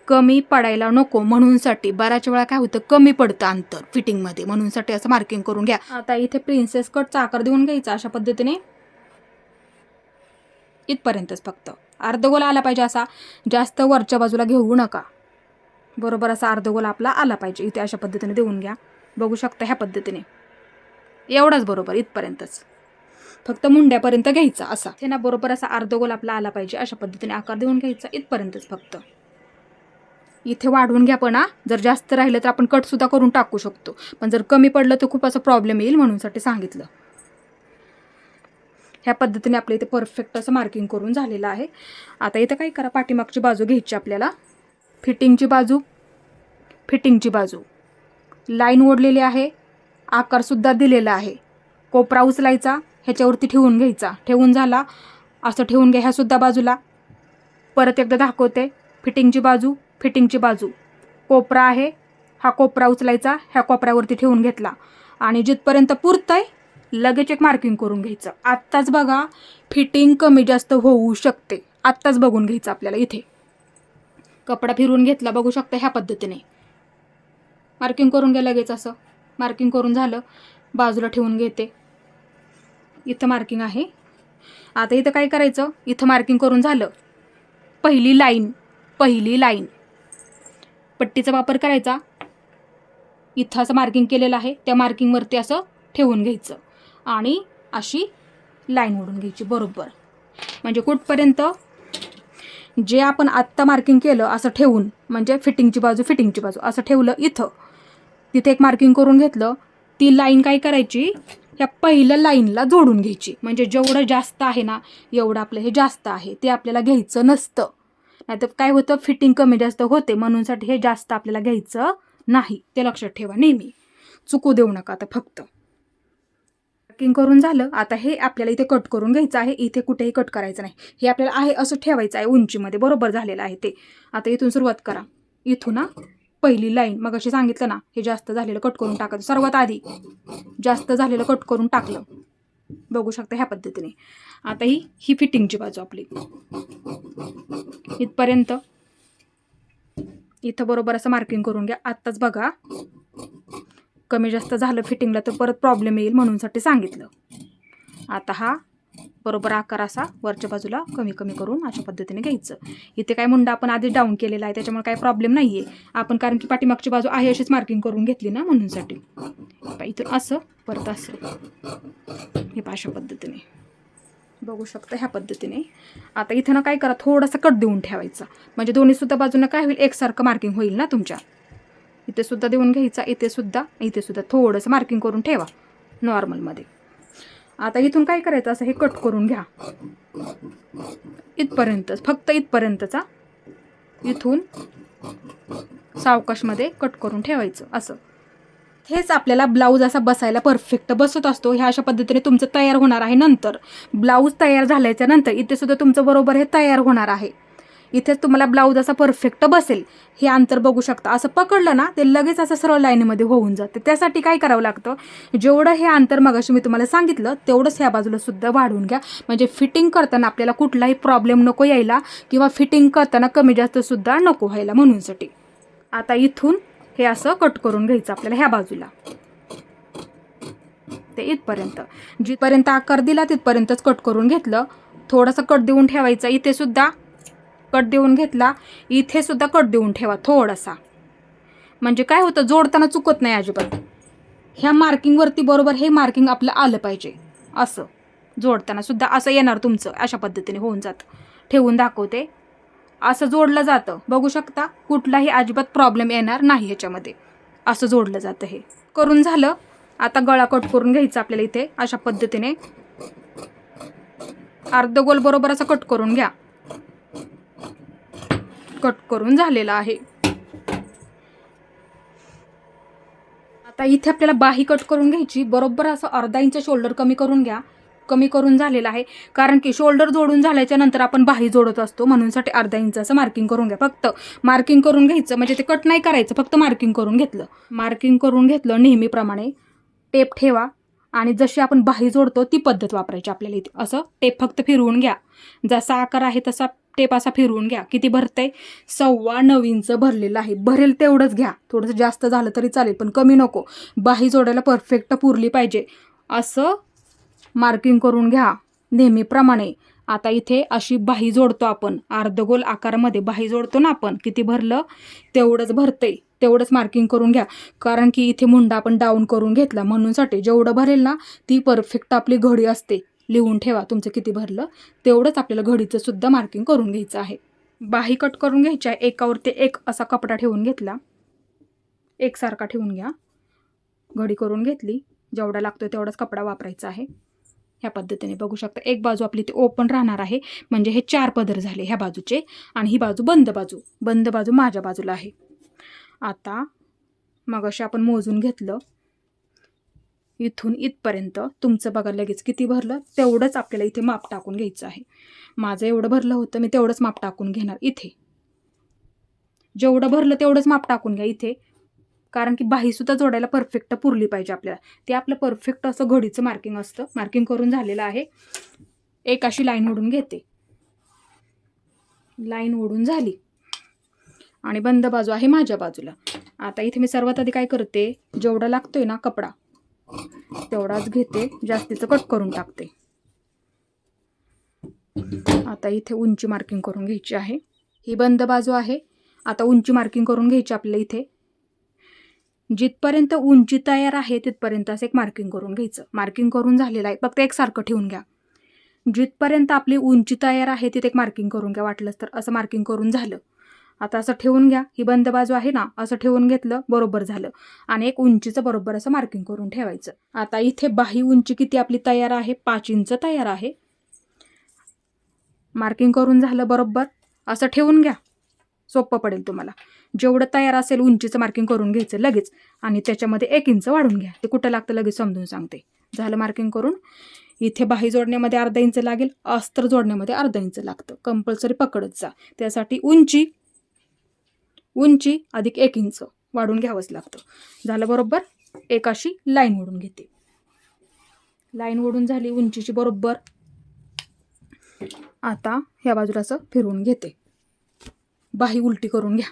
कमी पडायला नको म्हणूनसाठी. बऱ्याच वेळा काय होतं, कमी पडतं अंतर फिटिंगमध्ये, म्हणूनसाठी असं मार्किंग करून घ्या. आता इथे प्रिन्सेस कटचा आकार देऊन घ्यायचा अशा पद्धतीने. इथपर्यंतच फक्त अर्धगोल आला पाहिजे, असा जास्त वरच्या बाजूला घेऊ नका. बरोबर असा अर्धगोल आपला आला पाहिजे. इथे अशा पद्धतीने देऊन घ्या. बघू शकता ह्या पद्धतीने. एवढाच बरोबर, इथपर्यंतच फक्त मुंड्यापर्यंत घ्यायचा असा. हे ना बरोबर असा अर्धगोल आपला आला पाहिजे. अशा पद्धतीने आकार देऊन घ्यायचा, इथपर्यंतच फक्त. इथे वाढवून घ्या, पण जर जास्त राहिलं तर आपण कटसुद्धा करून टाकू शकतो, पण जर कमी पडलं तर खूप असा प्रॉब्लेम येईल, म्हणूनसाठी सांगितलं. ह्या पद्धतीने आपल्या इथे परफेक्ट असं मार्किंग करून झालेलं आहे. आता इथं काय करा, पाठीमागची बाजू घ्यायची आपल्याला. फिटिंगची बाजू लाईन ओढलेली आहे, आकारसुद्धा दिलेला आहे. कोपरा उचलायचा, ह्याच्यावरती ठेवून घ्यायचा. ठेवून झाला, असं ठेवून घ्या ह्यासुद्धा बाजूला. परत एकदा दाखवते. फिटिंगची बाजू कोपरा आहे, हा कोपरा उचलायचा, ह्या कोपऱ्यावरती ठेवून घेतला आणि जिथपर्यंत पुरतंय लगेच एक मार्किंग करून घ्यायचं. आत्ताच बघा, फिटिंग कमी जास्त होऊ शकते, आत्ताच बघून घ्यायचं आपल्याला. इथे कपडा फिरून घेतला, बघू शकता ह्या पद्धतीने मार्किंग करून घ्या लगेच. असं मार्किंग करून झालं, बाजूला ठेवून घेते. इथं मार्किंग आहे. आता इथं काय करायचं, इथं मार्किंग करून झालं. पहिली लाईन पट्टीचा वापर करायचा. इथं असं मार्किंग केलेलं आहे, त्या मार्किंगवरती असं ठेवून घ्यायचं आणि अशी लाईन ओढून घ्यायची बरोबर. म्हणजे कुठपर्यंत, जे आपण आत्ता मार्किंग केलं असं ठेवून, म्हणजे फिटिंगची बाजू असं ठेवलं. इथं तिथे एक मार्किंग करून घेतलं. ती लाईन काय करायची, ह्या पहिल्या लाईनला जोडून घ्यायची. म्हणजे जेवढं जास्त आहे ना, एवढं आपलं हे जास्त आहे, ते आपल्याला घ्यायचं नसतं. नाहीतर काय होतं, फिटिंग कमी जास्त होते, म्हणूनसाठी हे जास्त आपल्याला घ्यायचं नाही. ते लक्षात ठेवा नेहमी, चुकू देऊ नका. आता फक्त मार्किंग करून झालं. आता हे आपल्याला इथे कट करून घ्यायचं आहे. इथे कुठेही कट करायचं नाही, हे आपल्याला आहे असं ठेवायचं आहे उंचीमध्ये. बरोबर झालेलं आहे ते. आता इथून सुरुवात करा. इथून ना पहिली लाईन, मग अशी सांगितलं ना, हे जास्त झालेलं कट करून टाकायचं. सर्वात आधी जास्त झालेलं कट करून टाकलं, बघू शकता ह्या पद्धतीने. आता ही फिटिंगची बाजू आपली इथपर्यंत. इथं बरोबर असं मार्किंग करून घ्या. आत्ताच बघा, कमी जास्त झालं फिटिंगला तर परत प्रॉब्लेम येईल, म्हणूनसाठी सांगितलं. आता हा बरोबर आकार असा वरच्या बाजूला कमी कमी करून अशा पद्धतीने घ्यायचं. इथे काय मुंडा आपण आधी डाऊन केलेला आहे त्याच्यामुळे काही प्रॉब्लेम नाही आहे. आपण कारण की पाठीमागची बाजू आहे अशीच मार्किंग करून घेतली ना म्हणूनसाठी. इथून असं परत असं हे अशा पद्धतीने बघू शकता ह्या पद्धतीने. आता इथं ना काय करा, थोडासा कट देऊन ठेवायचा म्हणजे दोन्ही सुद्धा बाजूनं काय होईल, एकसारखं मार्किंग होईल ना तुमच्या. इथे सुद्धा देऊन घ्यायचा, इथे सुद्धा थोडंसं मार्किंग करून ठेवा नॉर्मलमध्ये. आता इथून काय करायचं, असं हे कट करून घ्या इथपर्यंतच, फक्त इथपर्यंतचा. इथून सावकाशमध्ये कट करून ठेवायचं असं. हेच आपल्याला ब्लाऊज असा बसायला परफेक्ट बसत असतो. ह्या अशा पद्धतीने तुमचं तयार होणार आहे. नंतर ब्लाऊज तयार झाल्याच्या नंतर इथे सुद्धा तुमचं बरोबर हे तयार होणार आहे. इथेच तुम्हाला ब्लाऊज असा परफेक्ट बसेल. हे अंतर बघू शकता, असं पकडलं ना ते लगेच असं सरळ लाईनीमध्ये होऊन जाते. त्यासाठी काय करावं लागतं, जेवढं हे अंतर मगाशी मी तुम्हाला सांगितलं तेवढंच ह्या बाजूला सुद्धा वाढवून घ्या. म्हणजे फिटिंग करताना आपल्याला कुठलाही प्रॉब्लेम नको यायला किंवा फिटिंग करताना कमी जास्त सुद्धा नको व्हायला म्हणूनसाठी. आता इथून हे असं कट करून घ्यायचं आपल्याला ह्या बाजूला ते इथपर्यंत. जिथपर्यंत आकार दिला तिथपर्यंतच कट करून घेतलं. थोडासा कट देऊन ठेवायचा. इथे सुद्धा कट देऊन घेतला, इथे सुद्धा कट देऊन ठेवा थोडासा. म्हणजे काय होतं, जोडताना चुकत नाही अजिबात. ह्या मार्किंगवरती बरोबर हे मार्किंग आपलं आलं पाहिजे. असं जोडताना सुद्धा असं येणार तुमचं, अशा पद्धतीने होऊन जातं. ठेवून दाखवते, असं जोडलं जातं बघू शकता. कुठलाही अजिबात प्रॉब्लेम येणार नाही ह्याच्यामध्ये. असं जोडलं जातं. हे करून झालं. आता गळा कट करून घ्यायचा आपल्याला. इथे अशा पद्धतीने अर्धगोल बरोबर असं कट करून घ्या. कट करून झालेला आहे. आता इथे आपल्याला बाही कट करून घ्यायची. बरोबर असं अर्धा इंच शोल्डर कमी करून घ्या. कमी करून झालेला आहे, कारण की शोल्डर जोडून झाल्याच्या नंतर आपण बाही जोडत असतो म्हणूनसाठी अर्धा इंच असं मार्किंग करून घ्या. फक्त मार्किंग करून घ्यायचं, म्हणजे ते कट नाही करायचं, फक्त मार्किंग करून घेतलं. मार्किंग करून घेतलं नेहमीप्रमाणे टेप ठेवा आणि जशी आपण बाही जोडतो ती पद्धत वापरायची आपल्याला. इथे असं टेप फक्त फिरवून घ्या. जसा आकार आहे तसा टेप असा फिरवून घ्या. किती भरतंय, 9.25 इंच भरलेलं आहे. भरेल तेवढंच घ्या. थोडंसं जास्त झालं तरी चालेल पण कमी नको. बाही जोडायला परफेक्ट पुरली पाहिजे. असं मार्किंग करून घ्या नेहमीप्रमाणे. आता इथे अशी बाही जोडतो आपण, अर्धगोल आकारामध्ये बाही जोडतो ना आपण. किती भरलं तेवढंच भरतंय, तेवढंच मार्किंग करून घ्या. कारण की इथे मुंडा आपण डाऊन करून घेतला म्हणूनसाठी जेवढं भरेल ना ती परफेक्ट आपली घडी असते. लिहून ठेवा तुमचं किती भरलं तेवढंच आपल्याला घडीचं सुद्धा मार्किंग करून घ्यायचं आहे. बाही कट करून घ्यायच्या. एकावरती एक असा कपडा ठेवून घेतला, एकसारखा ठेवून घ्या. घडी करून घेतली. जेवढा लागतोय तेवढाच कपडा वापरायचा आहे. ह्या पद्धतीने बघू शकता. एक बाजू आपली ती ओपन राहणार आहे, म्हणजे हे 4 पदर झाले ह्या बाजूचे. आणि ही बाजू बंद बाजू माझ्या बाजूला आहे. आता मगाशी आपण मोजून घेतलं, इथून इथपर्यंत तुमचं बघा लगेच किती भरलं तेवढंच आपल्याला इथे माप टाकून घ्यायचं आहे. माझं एवढं भरलं होतं, मी तेवढंच माप टाकून घेणार. इथे जेवढं भरलं तेवढंच माप टाकून घ्या इथे, कारण की बाही सुद्धा जोडायला परफेक्ट पुरली पाहिजे आपल्याला. ते आपलं परफेक्ट असं घडीचं मार्किंग असतं. मार्किंग करून झालेलं आहे. एक अशी लाईन ओढून घेते. लाईन ओढून झाली आणि बंद बाजू आहे माझ्या बाजूला. आता इथे मी सर्वात आधी काय करते, जेवढा लागतोय ना कपडा तेवढाच घेते, जास्तीचं कट करून टाकते. आता इथे उंची मार्किंग करून घ्यायची आहे. ही बंद बाजू आहे. आता उंची मार्किंग करून घ्यायची आपल्याला. इथे जिथपर्यंत उंची तयार आहे तिथपर्यंत असं एक मार्किंग करून घ्यायचं. मार्किंग करून झालेलं आहे, फक्त एकसारखं ठेवून घ्या. जिथपर्यंत आपली उंची तयार आहे तिथे एक मार्किंग करून घ्या. वाटलंच तर असं मार्किंग करून झालं. आता असं ठेवून घ्या. ही बंद बाजू आहे ना, असं ठेवून घेतलं, बरोबर झालं. आणि एक उंचीचं बरोबर असं मार्किंग करून ठेवायचं. आता इथे बाही उंची किती आपली तयार आहे, 5 इंच तयार आहे. मार्किंग करून झालं बरोबर. असं ठेवून घ्या, सोपं पडेल तुम्हाला. जेवढं तयार असेल उंचीचं मार्किंग करून घ्यायचं लगेच, आणि त्याच्यामध्ये 1 इंच वाढून घ्या. ते कुठं लागतं लगेच समजून सांगते. झालं मार्किंग करून. इथे बाही जोडण्यामध्ये अर्धा इंच लागेल, अस्तर जोडण्यामध्ये अर्धा इंच लागतं. कंपल्सरी पकडत जा. त्यासाठी उंची अधिक 1 इंच वाढून घ्यावंच लागतं. झालं बरोबर. एक अशी लाईन ओढून घेते. लाईन ओढून झाली उंचीची बरोबर. आता ह्या बाजूला असं फिरवून घेते. बाही उलटी करून घ्या.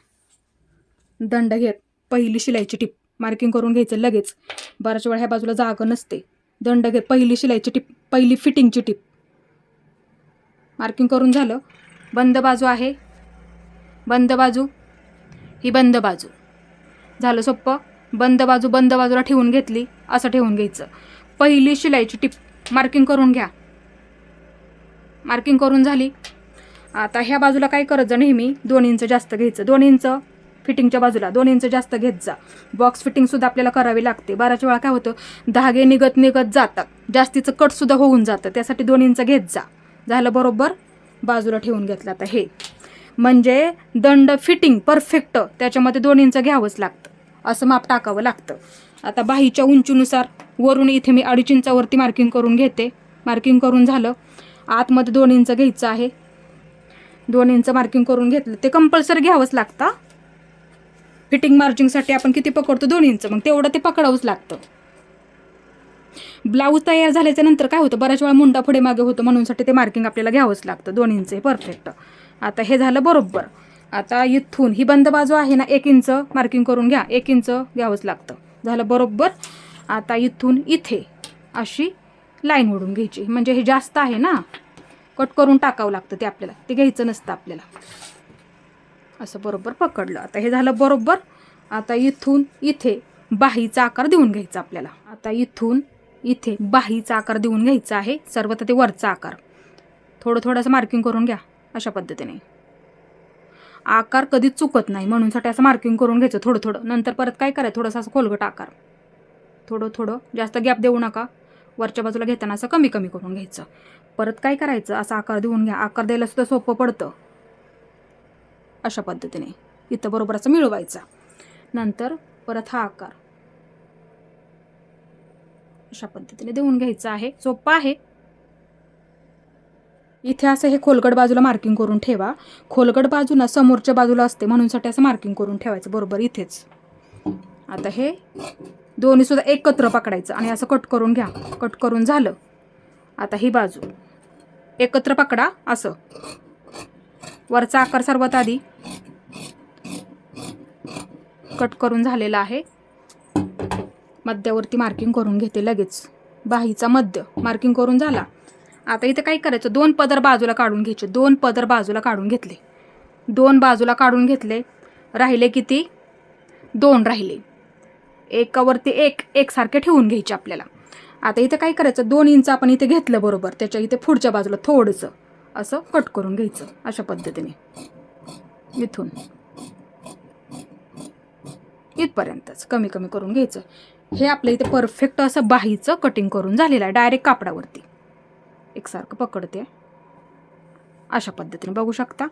दंड घेत पहिली शिलाईची टिप मार्किंग करून घ्यायचं लगेच. बऱ्याच वेळा ह्या बाजूला जागा नसते. दंड घेत पहिली शिलाईची टिप, पहिली फिटिंगची टिप मार्किंग करून झालं. बंद बाजू आहे, बंद बाजू, ही बंद बाजू. झालं सोपं. बंद बाजूला ठेवून घेतली, असं ठेवून घ्यायचं. पहिली शिलाईची टिप मार्किंग करून घ्या. मार्किंग करून झाली. आता ह्या बाजूला काय करत जा, नेहमी 2 इंच जास्त घ्यायचं. 2 इंच फिटिंगच्या बाजूला 2 इंच जास्त घेत जा. बॉक्स फिटिंगसुद्धा आपल्याला करावी लागते. बऱ्याच वेळा काय होतं, धागे निघत जातात, जास्तीचं कटसुद्धा होऊन जातं. त्यासाठी 2 इंच घेत जा. झालं बरोबर. बाजूला ठेवून घेतलं. आता हे म्हणजे दंड फिटिंग परफेक्ट, त्याच्यामध्ये 2 इंच घ्यावंच लागतं, असं माप टाकावं लागतं. आता बाहीच्या उंचीनुसार वरून इथे मी 2.5 इंचावरती मार्किंग करून घेते. मार्किंग करून झालं. आतमध्ये 2 इंच घ्यायचं आहे. 2 इंच मार्किंग करून घेतलं. ते कंपल्सरी घ्यावंच लागतं. फिटिंग मार्जिंगसाठी आपण किती पकडतो, 2 इंच, मग तेवढं ते पकडावंच लागतं. ब्लाऊज तयार झाल्याच्या नंतर काय होतं, बऱ्याच वेळा मुंडा पुढे मागे होतं, म्हणूनसाठी ते मार्किंग आपल्याला घ्यावंच लागतं. 2 इंच परफेक्ट. आता हे झालं बरोबर. आता इथून ही बंद बाजू आहे ना, 1 इंच मार्किंग करून घ्या. 1 इंच घ्यावंच लागतं. झालं बरोबर. आता इथून इथे अशी लाईन ओढून घ्यायची. म्हणजे हे जास्त आहे ना, कट करून टाकावं लागतं ते आपल्याला, ते घ्यायचं नसतं आपल्याला. असं बरोबर पकडलं. आता हे झालं बरोबर. आता इथून इथे बाहीचा आकार देऊन घ्यायचा आपल्याला. आता इथून इथे बाहीचा आकार देऊन घ्यायचा आहे. सर्वत्र ते वरचा आकार थोडंसं मार्किंग करून घ्या. अशा पद्धतीने आकार कधीच चुकत नाही, म्हणूनसाठी असं मार्किंग करून घ्यायचं थोडं. नंतर परत काय करायचं, थोडंसं असं खोलगट आकार, थोडं जास्त गॅप देऊ नका. वरच्या बाजूला घेताना असं कमी करून घ्यायचं. परत काय करायचं, असा आकार देऊन घ्या. आकार द्यायला सुद्धा सोपं पडतं. अशा पद्धतीने इथं बरोबर असं मिळवायचा. नंतर परत हा आकार अशा पद्धतीने देऊन घ्यायचा आहे. सोपं आहे. इथे असं हे खोलगट बाजूला मार्किंग करून ठेवा. खोलगट बाजू ना समोरच्या बाजूला असते, म्हणूनसाठी असं मार्किंग करून ठेवायचं बरोबर इथेच. आता हे दोन्ही सुद्धा एकत्र पकडायचं आणि असं कट करून घ्या. कट करून झालं. आता ही बाजू एकत्र पकडा. असं वरचा आकार सर्वात आधी कट करून झालेला आहे. मध्यावरती मार्किंग करून घेते लगेच. बाहीचा मध्य मार्किंग करून झाला. आता इथे काय करायचं, 2 पदर बाजूला काढून घ्यायचे. 2 पदर बाजूला काढून घेतले. 2 बाजूला काढून घेतले. राहिले किती, 2 राहिले. एकावरती एक सारखे ठेवून घ्यायचे आपल्याला. आता इथे काय करायचं, 2 इंच आपण इथे घेतलं बरोबर, त्याच्या इथे पुढच्या बाजूला थोडंसं असं कट करून घ्यायचं. अशा पद्धतीने इथून इथपर्यंतच कमी करून घ्यायचं. हे आपलं इथे परफेक्ट असं बाहीचं कटिंग करून झालेलं आहे. डायरेक्ट कापडावरती एकसारखं पकडते. अशा पद्धतीने बघू शकता.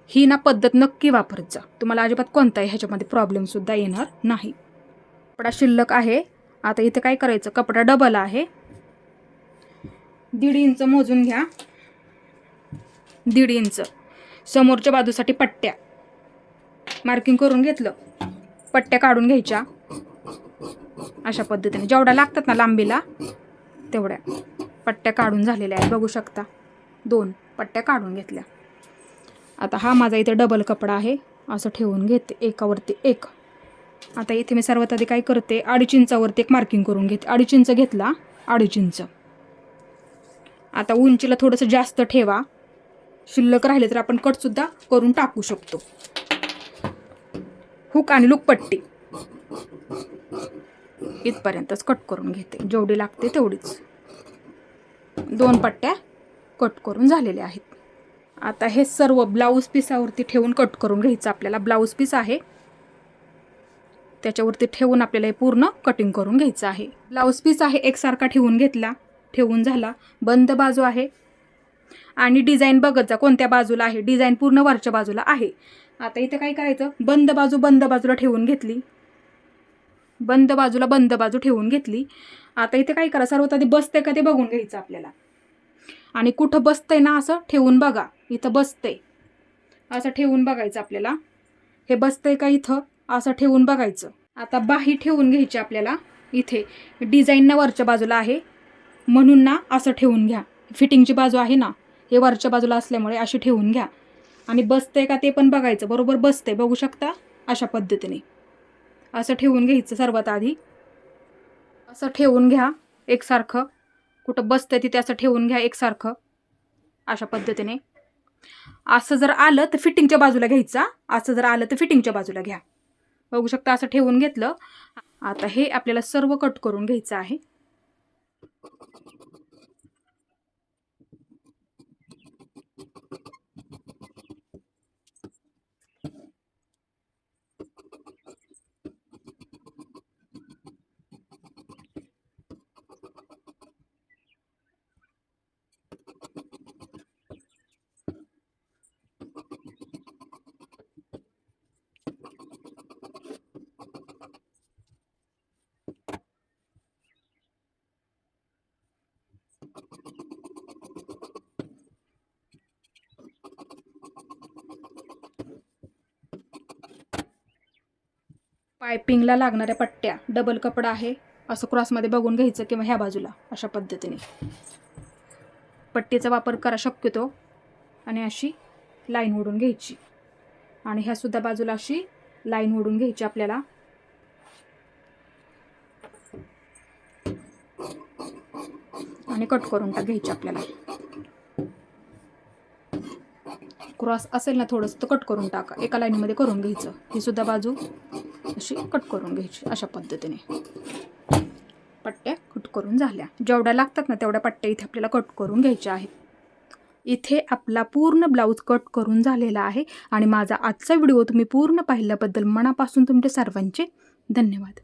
ही ना पद्धत नक्की वापरत जा. तुम्हाला अजिबात कोणताही ह्याच्यामध्ये प्रॉब्लेमसुद्धा येणार नाही. कपडा शिल्लक आहे. आता इथे काय करायचं, कपडा डबल आहे. 1.5 इंच मोजून घ्या. 1.5 इंच समोरच्या बाजूसाठी पट्ट्या मार्किंग करून घेतलं. पट्ट्या काढून घ्यायच्या. अशा पद्धतीने जेवढ्या लागतात ना लांबीला, तेवढ्या पट्ट्या काढून झालेल्या आहेत. बघू शकता. 2 पट्ट्या काढून घेतल्या. आता हा माझा इथे डबल कपडा आहे. असं ठेवून घेते एकावरती एक. आता इथे मी सर्वात आधी काय करते, 2.5 इंचावरती एक मार्किंग करून घेते. 2.5 इंच घेतला. 2.5 इंच. आता उंचीला थोडंसं जास्त ठेवा. शिल्लक राहिले तर आपण कटसुद्धा करून टाकू शकतो. हुक आणि लूक पट्टी इथपर्यंतच कट करून घेते. जेवढी लागते तेवढीच. 2 पट्ट्या कट करून झालेल्या आहेत. आता हे सर्व ब्लाऊज पीसावरती ठेवून कट करून घ्यायचं आपल्याला. ब्लाऊज पीस आहे त्याच्यावरती ठेवून आपल्याला हे पूर्ण कटिंग करून घ्यायचं आहे. ब्लाऊज पीस आहे एकसारखा ठेवून घेतला. ठेवून झाला. बंद बाजू आहे आणि डिझाईन बघत जा कोणत्या बाजूला आहे. डिझाईन पूर्ण वरच्या बाजूला आहे. आता इथे काय करायचं, बंद बाजूला ठेवून घेतली. बंद बाजू ठेवून घेतली. आता इथे काय करा, सर्वात आधी बसते का ते बघून घ्यायचं आपल्याला. आणि कुठं बसतंय ना असं ठेवून बघा. इथं बसतंय असं ठेवून बघायचं आपल्याला. हे बसतंय का इथं असं ठेवून बघायचं. आता बाही ठेवून घ्यायची आपल्याला. इथे डिझाईन ना वरच्या बाजूला आहे म्हणून ना असं ठेवून घ्या. फिटिंगची बाजू आहे ना, हे वरच्या बाजूला असल्यामुळे अशी ठेवून घ्या. आणि बसतंय का ते पण बघायचं. बरोबर बसतंय बघू शकता. अशा पद्धतीने असं ठेवून घ्यायचं. सर्वात आधी असं ठेवून घ्या एकसारखं. कुठं बसतंय तिथे असं ठेवून घ्या एकसारखं. अशा पद्धतीने. असं जर आलं तर फिटिंगच्या बाजूला घ्यायचा, असं जर आलं तर फिटिंगच्या बाजूला घ्या. बघू शकता असं ठेवून घेतलं. आता हे आपल्याला सर्व कट करून घ्यायचं आहे. पायपिंगला लागणाऱ्या पट्ट्या डबल कपडा आहे असं क्रॉसमध्ये बघून घ्यायचं किंवा ह्या बाजूला अशा पद्धतीने पट्टीचा वापर करा शक्यतो. आणि अशी लाईन ओढून घ्यायची आणि ह्या सुद्धा बाजूला अशी लाईन ओढून घ्यायची आपल्याला. आणि कट करून घ्यायची आपल्याला. क्रॉस असेल ना थोडंसं तर कट करून टाका, एका लाईनमध्ये करून घ्यायचं. ही सुद्धा बाजू अशी कट करून घ्यायची अशा पद्धतीने. पट्ट्या कट करून झाल्या. जेवढ्या लागतात ना तेवढ्या पट्ट्या इथे आपल्याला कट करून घ्यायच्या आहेत. इथे आपला पूर्ण ब्लाऊज कट करून झालेला आहे. आणि माझा आजचा व्हिडिओ तुम्ही पूर्ण पाहिल्याबद्दल मनापासून तुमचे सर्वांचे धन्यवाद.